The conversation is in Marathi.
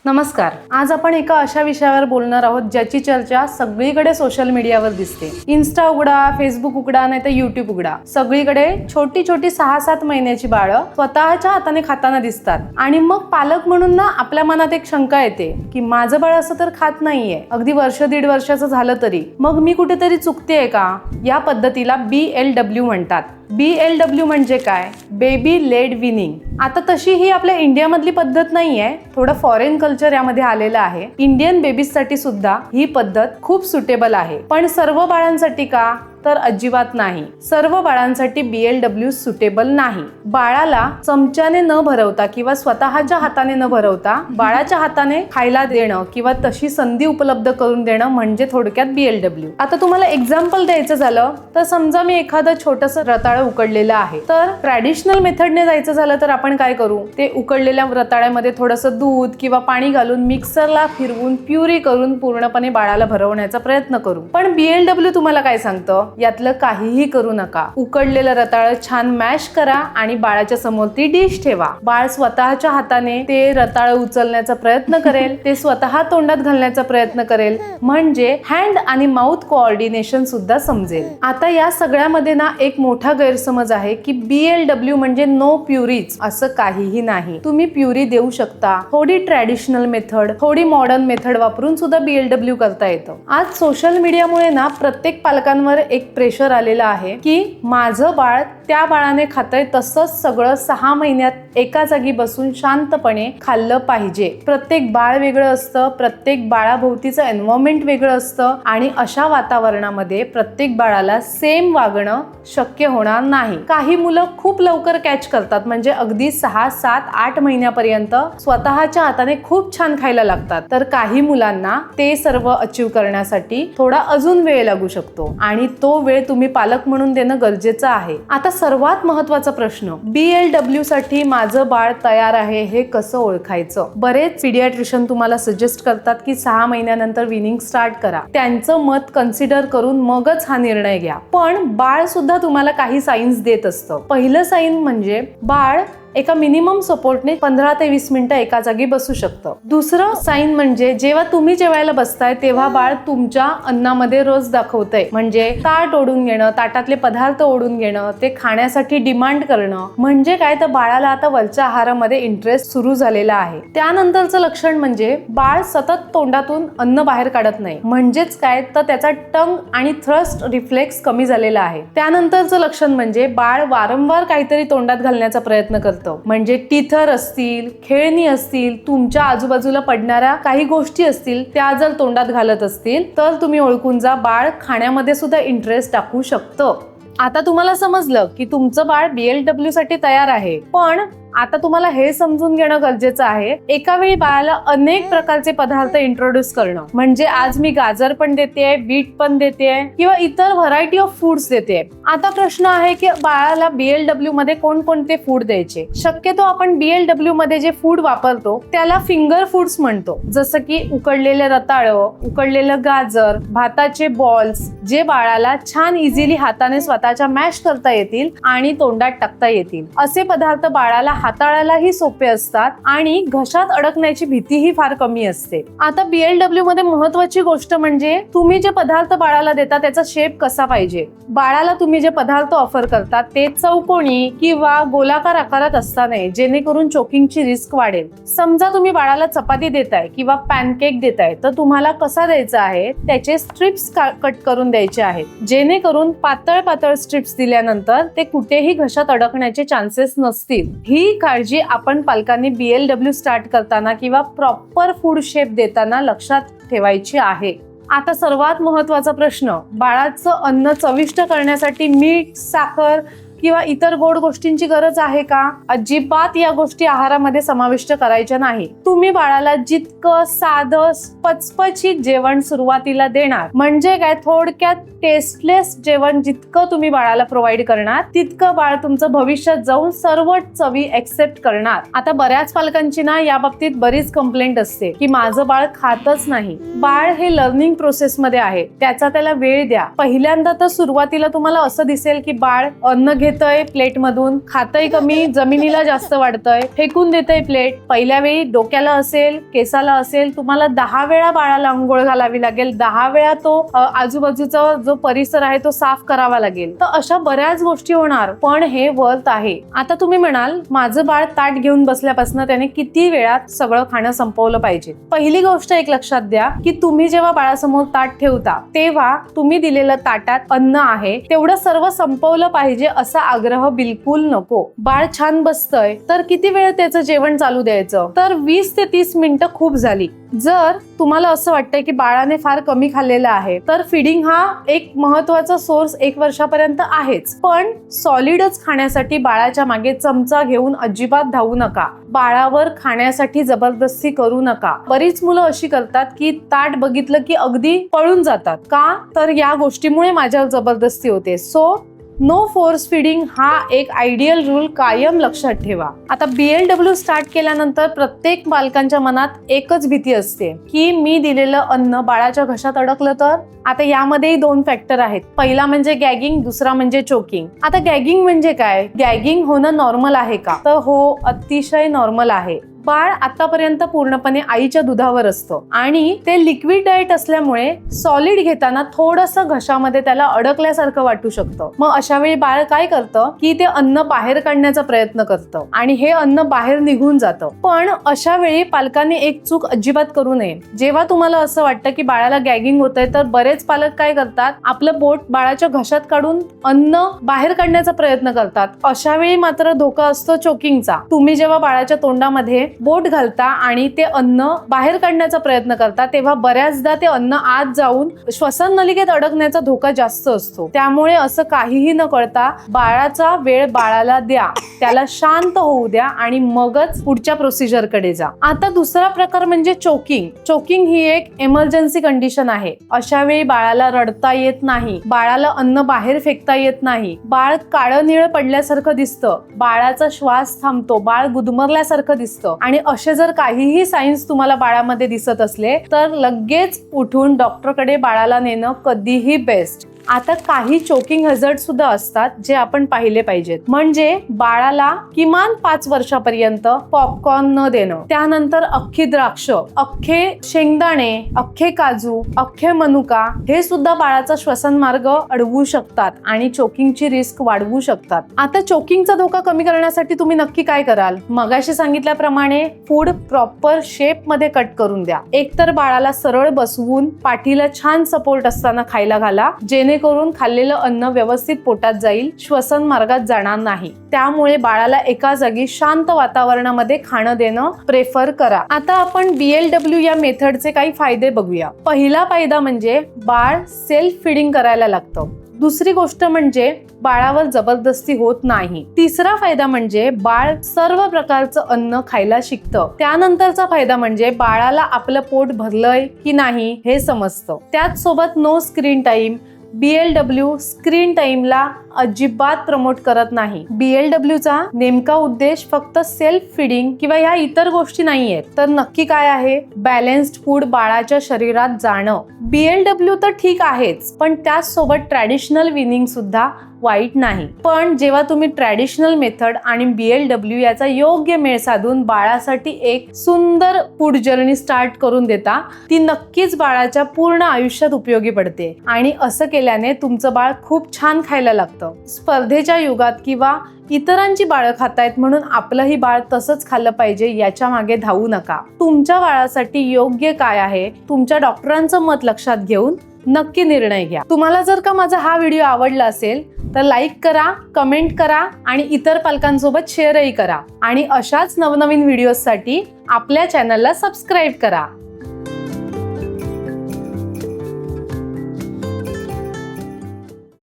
नमस्कार. आज आपण एका अशा विषयावर बोलणार आहोत ज्याची चर्चा सगळीकडे सोशल मीडियावर दिसते. इन्स्टा उघडा, फेसबुक उघडा, नाही तर युट्यूब उघडा, सगळीकडे छोटी छोटी 6-7 महिन्याची बाळं स्वतःच्या हाताने खाताना दिसतात. आणि मग पालक म्हणून ना आपल्या मनात एक शंका येते की माझं बाळ असं तर खात नाहीये, अगदी वर्ष दीड वर्षाचं झालं तरी, मग मी कुठेतरी चुकतेय का? या पद्धतीला BLW म्हणतात. BLW म्हणजे काय? Baby led winning. आता तशी ही आपल्या इंडियामधली पद्धत नाहीये, थोडं फॉरेन कल्चर यामध्ये आलेलं आहे. इंडियन बेबीजसाठी सुद्धा ही पद्धत खूप सुटेबल आहे. पण सर्व बाळांसाठी का? तर अजिबात नाही. सर्व बाळांसाठी BLW सुटेबल नाही. बाळाला चमच्याने न भरवता किंवा स्वतःच्या हाताने न भरवता बाळाच्या हाताने खायला देणं किंवा तशी संधी उपलब्ध करून देणं म्हणजे थोडक्यात BLW. आता तुम्हाला एक्झाम्पल द्यायचं झालं तर समजा मी एखादं छोटंसं रताळं उकडलेलं आहे, तर ट्रॅडिशनल मेथडने जायचं झालं तर आपण काय करू? ते उकडलेल्या रताळ्यामध्ये थोडंसं दूध किंवा पाणी घालून मिक्सरला फिरवून प्युरी करून पूर्णपणे बाळाला भरवण्याचा प्रयत्न करू. पण BLW तुम्हाला काय सांगतं? यातलं काहीही करू नका. उकडलेलं रताळं छान मॅश करा आणि बाळाच्या समोर ती डिश ठेवा. बाळ स्वतःच्या हाताने ते रताळं उचलण्याचा प्रयत्न करेल, ते स्वतः तोंडात घालण्याचा प्रयत्न करेल, म्हणजे हँड आणि माउथ कोऑर्डिनेशन सुद्धा समजेल. आता या सगळ्यामध्ये ना एक मोठा गैरसमज आहे की BLW म्हणजे नो प्युरीज. असं काहीही नाही. तुम्ही प्युरी देऊ शकता. थोडी ट्रॅडिशनल मेथड, थोडी मॉडर्न मेथड वापरून सुद्धा BLW करता येतं. आज सोशल मीडियामुळे ना प्रत्येक पालकांवर एक प्रेशर आलेलं आहे की माझं बाळ त्या बाळाने खातंय तसंच सगळं 6 महिन्यात एका जागी बसून शांतपणे खाल्लं पाहिजे. प्रत्येक बाळ वेगळं असतं, प्रत्येक बाळाभोवतीचं एन्व्हायरमेंट वेगळं असतं आणि अशा वातावरणामध्ये प्रत्येक बाळाला सेम वागणं शक्य होणार नाही. काही मुलं खूप लवकर कॅच करतात, म्हणजे अगदी 6, 7, 8 महिन्यापर्यंत स्वतःच्या हाताने खूप छान खायला लागतात. तर काही मुलांना ते सर्व अचीव करण्यासाठी थोडा अजून वेळ लागू शकतो आणि तो वेळ तुम्ही पालक म्हणून देणं गरजेचं आहे. आता सर्वात महत्वाचा प्रश्न, BLW साठी माझं बाळ तयार आहे हे कसं ओळखायचं? बरेच पीडियाट्रिशियन तुम्हाला सजेस्ट करतात की 6 महिन्यानंतर विनिंग स्टार्ट करा. त्यांचं मत कन्सिडर करून मगच हा निर्णय घ्या. पण बाळ सुद्धा तुम्हाला काही साईन्स देत असतं. पहिलं साईन म्हणजे बाळ एका मिनिमम सपोर्टने 15 ते 20 मिनिटं एका जागी बसू शकतं. दुसरं साईन म्हणजे जेव्हा तुम्ही जेवायला बसताय तेव्हा बाळ तुमच्या अन्नामध्ये रस दाखवतंय, म्हणजे ताट ओढून घेणं, ताटातले पदार्थ ओढून घेणं, ते खाण्यासाठी डिमांड करणं. म्हणजे काय? तर बाळाला आता वरच्या आहारामध्ये इंटरेस्ट सुरू झालेला आहे. त्यानंतरचं लक्षण म्हणजे बाळ सतत तोंडातून अन्न बाहेर काढत नाही, म्हणजेच काय? तर त्याचा टंग आणि थ्रस्ट रिफ्लेक्स कमी झालेला आहे. त्यानंतरचं लक्षण म्हणजे बाळ वारंवार काहीतरी तोंडात घालण्याचा प्रयत्न करतं, म्हणजे टीथर असतील, खेळणी असतील, तुमच्या आजूबाजूला पडणाऱ्या काही गोष्टी असतील, त्या जर तोंडात घालत असतील तर तुम्ही ओळखून जा बाळ खाण्यामध्ये सुद्धा इंटरेस्ट दाखवू शकतं. आता तुम्हाला समजलं की तुमचं बाळ BLW साठी तयार आहे. पण आता तुम्हाला हे समजून घेणं गरजेचं आहे, एका वेळी बाळाला अनेक प्रकारचे पदार्थ इंट्रोड्यूस करणं, म्हणजे आज मी गाजर पण देते, बीट पण देते किंवा इतर व्हरायटी ऑफ फूड्स देते. आता प्रश्न आहे की बाळाला BLW मध्ये कोणकोणते फूड द्यायचे? शक्यतो आपण BLW मध्ये जे फूड वापरतो त्याला फिंगर फूड्स म्हणतो, जसं की उकडलेले रताळं, उकडलेलं गाजर, भाताचे बॉल्स, जे बाळाला छान इझिली हाताने स्वतःच्या मॅश करता येतील आणि तोंडात टाकता येतील. असे पदार्थ बाळाला हाताळायलाही सोपे असतात आणि घशात अडकण्याची भीतीही फार कमी असते. आता BLW मध्ये महत्वाची गोष्ट म्हणजे तुम्ही जे पदार्थ बाळाला देता त्याचा शेप कसा पाहिजे. बाळाला तुम्ही जे पदार्थ ऑफर करतात ते चौकोनी किंवा गोलाकार आकारात असता नये, जेणेकरून चोकिंगची रिस्क वाढेल. समजा तुम्ही बाळाला चपाती देताय किंवा पॅनकेक देताय, तर तुम्हाला कसा द्यायचा आहे? त्याचे स्ट्रिप्स कट करून द्यायचे आहेत, जेणेकरून पातळ पातळ स्ट्रिप्स दिल्यानंतर ते कुठेही घशात अडकण्याचे चान्सेस नसतील. ही काळजी आपण पालकांनी BLW स्टार्ट करताना किंवा प्रॉपर फूड शेप देताना लक्षात ठेवायची आहे. आता सर्वात महत्वाचा प्रश्न, बाळाचं अन्न चविष्ट करण्यासाठी मीठ, साखर किंवा इतर गोड गोष्टींची गरज आहे का? अजिबात या गोष्टी आहारामध्ये समाविष्ट करायच्या नाही. तुम्ही बाळाला जितकं साधं पचपचीत जेवण सुरुवातीला देणार, म्हणजे काय? थोडक्यात टेस्टलेस जेवण जितकं तुम्ही बाळाला प्रोव्हाइड करणार तितकं बाळ तुमचं भविष्यात जाऊन सर्व चवी एक्सेप्ट करणार. आता बऱ्याच पालकांची ना या बाबतीत बरीच कंप्लेंट असते की माझं बाळ खातच नाही. बाळ हे लर्निंग प्रोसेस मध्ये आहे, त्याला वेळ द्या. पहिल्यांदा तर सुरुवातीला तुम्हाला असं दिसेल की बाळ अन्न घेत घेतय प्लेटमधून, खातय कमी, जमिनीला जास्त वाढतंय, फेकून देतय प्लेट. पहिल्या वेळी डोक्याला असेल, केसाला असेल, तुम्हाला 10 वेळा बाळाला अंघोळ घालावी लागेल, 10 वेळा तो आजूबाजूचा जो परिसर आहे तो साफ करावा लागेल. तर अशा बऱ्याच गोष्टी होणार, पण हे वर्थ आहे. आता तुम्ही म्हणाल, माझं बाळ ताट घेऊन बसल्यापासून त्याने किती वेळात सगळं खाणं संपवलं पाहिजे. पहिली गोष्ट एक लक्षात द्या की तुम्ही जेव्हा बाळासमोर ताट ठेवता तेव्हा तुम्ही दिलेलं ताटात अन्न आहे तेवढं सर्व संपवलं पाहिजे असा आग्रह बिलकुल नको. बाळ छान बसतंय तर किती वेळ त्याचं जेवण चालू द्यायचं, तर 20 ते 30 मिनिटं खूप झाली. जर तुम्हाला असं वाटतंय की बाळाने फार कमी खाल्लेलं आहे तर फिडिंग हा एक महत्वाचा सोर्स 1 वर्षापर्यंत आहेच, पण सॉलिडच खाण्यासाठी बाळाच्या मागे चमचा घेऊन अजिबात धावू नका. बाळावर खाण्यासाठी जबरदस्ती करू नका. बरीच मुलं अशी करतात की ताट बघितलं की अगदी पळून जातात. का तर या गोष्टीमुळे माझ्यावर जबरदस्ती होते. सो नो फोर्स फिडिंग हा एक आयडियल रूल कायम लक्षात ठेवा. आता BLW स्टार्ट केल्यानंतर प्रत्येक बालकांच्या मनात एकच भीती असते की मी दिलेलं अन्न बाळाच्या घशात अडकलं तर. आता यामध्येही 2 फॅक्टर आहेत. पहिला म्हणजे गॅगिंग, दुसरा म्हणजे चोकिंग. आता गॅगिंग म्हणजे काय? गॅगिंग होणं नॉर्मल आहे का? तर हो, अतिशय नॉर्मल आहे. बाळ आतापर्यंत पूर्णपणे आईच्या दुधावर असतं आणि ते लिक्विड डाएट असल्यामुळे सॉलिड घेताना थोडंसं घशामध्ये त्याला अडकल्यासारखं वाटू शकतं. मग अशा वेळी बाळ काय करतं की ते अन्न बाहेर काढण्याचा प्रयत्न करतं आणि हे अन्न बाहेर निघून जातं. पण अशा वेळी पालकांनी एक चूक अजिबात करू नये. जेव्हा तुम्हाला असं वाटतं की बाळाला गॅगिंग होतंय तर बरेच पालक काय करतात, आपलं बोट बाळाच्या घशात काढून अन्न बाहेर काढण्याचा प्रयत्न करतात. अशा वेळी मात्र धोका असतो चोकिंगचा. तुम्ही जेव्हा बाळाच्या तोंडामध्ये बोट घालता आणि ते अन्न बाहेर काढण्याचा प्रयत्न करता तेव्हा बऱ्याचदा ते अन्न आत जाऊन श्वसन नलिकेत अडकण्याचा धोका जास्त असतो. त्यामुळे असं काहीही न करता बाळाचा वेळ बाळाला द्या, त्याला शांत होऊ द्या आणि मगच पुढच्या प्रोसिजर कडे जा. आता दुसरा प्रकार म्हणजे चोकिंग. चोकिंग ही एक इमर्जन्सी कंडिशन आहे. अशा वेळी बाळाला रडता येत नाही, बाळाला अन्न बाहेर फेकता येत नाही, बाळ काळं निळं पडल्यासारखं दिसतं, बाळाचा श्वास थांबतो, बाळ गुदमरल्यासारखं दिसतं आणि असे जर काहीही सायन्स तुम्हाला बाळामध्ये दिसत असले तर लगेच उठून डॉक्टरकडे बाळाला नेणं कधीही बेस्ट. आता काही चोकिंग हॅझर्ड सुद्धा असतात जे आपण पाहिले पाहिजेत. म्हणजे बाळाला किमान 5 वर्षापर्यंत पॉपकॉर्न न देणं, त्यानंतर अख्खी द्राक्ष, अख्खे शेंगदाणे, अख्खे काजू, अख्खे मनुका हे सुद्धा बाळाचा श्वसन मार्ग अडवू शकतात आणि चोकिंगची रिस्क वाढवू शकतात. आता चोकिंगचा धोका कमी करण्यासाठी तुम्ही नक्की काय कराल? मगाशी सांगितल्याप्रमाणे फूड प्रॉपर शेप मध्ये कट करून द्या. एकतर बाळाला सरळ बसवून पाठीला छान सपोर्ट असताना खायला घाला, जेणेकरून खाल्लेलं अन्न व्यवस्थित पोटात जाईल, श्वसन मार्गात जाणार नाही. त्यामुळे बाळाला एका जागी शांत वातावरणामध्ये खाणं देणं प्रेफर करा. आता आपण BLW या मेथडचे काही फायदे बघूया. पहिला फायदा म्हणजे बाळ सेल्फ फीडिंग करायला लागतं. दुसरी गोष्ट म्हणजे बाळावर जबरदस्ती होत नाही. तिसरा फायदा म्हणजे बाळ सर्व प्रकारचं अन्न खायला शिकतं. त्यानंतरचा फायदा म्हणजे बाळाला आपलं पोट भरलंय की नाही हे समजतं. त्याच सोबत no screen time. BLW screen टाइमला अजिबात प्रमोट करत नाही. BLWचा नेमका उद्देश फक्त सेल्फ फीडिंग किंवा या इतर गोष्टी नाहीयेत. तर नक्की काय आहे? बॅलन्स्ड फूड बाळाच्या शरीरात जाणं. BLW तर ठीक आहेच, पण त्याच सोबत ट्रॅडिशनल विनिंग सुद्धा वाईट नाही. पण जेव्हा तुम्ही ट्रॅडिशनल मेथड आणि BLW याचा योग्य मेळ साधून बाळासाठी एक सुंदर फूड जर्नी स्टार्ट करून देता, ती नक्कीच बाळाच्या पूर्ण आयुष्यात उपयोगी पडते. आणि असं केल्याने तुमचं बाळ खूप छान खायला लागतं. स्पर्धेच्या युगात किंवा इतरांची बाळं खातायत म्हणून आपलंही बाळ तसंच खाल्लं पाहिजे याच्या मागे धावू नका. तुमच्या बाळासाठी योग्य काय आहे तुमच्या डॉक्टरांचं मत लक्षात घेऊन नक्की निर्णय घ्या. तुम्हाला जर का माझा हा व्हिडिओ आवडला असेल तर लाईक करा, कमेंट करा आणि इतर पालकांसोबत शेअरही करा. आणि अशाच नवनवीन व्हिडिओसाठी आपल्या चॅनलला सबस्क्राईब करा.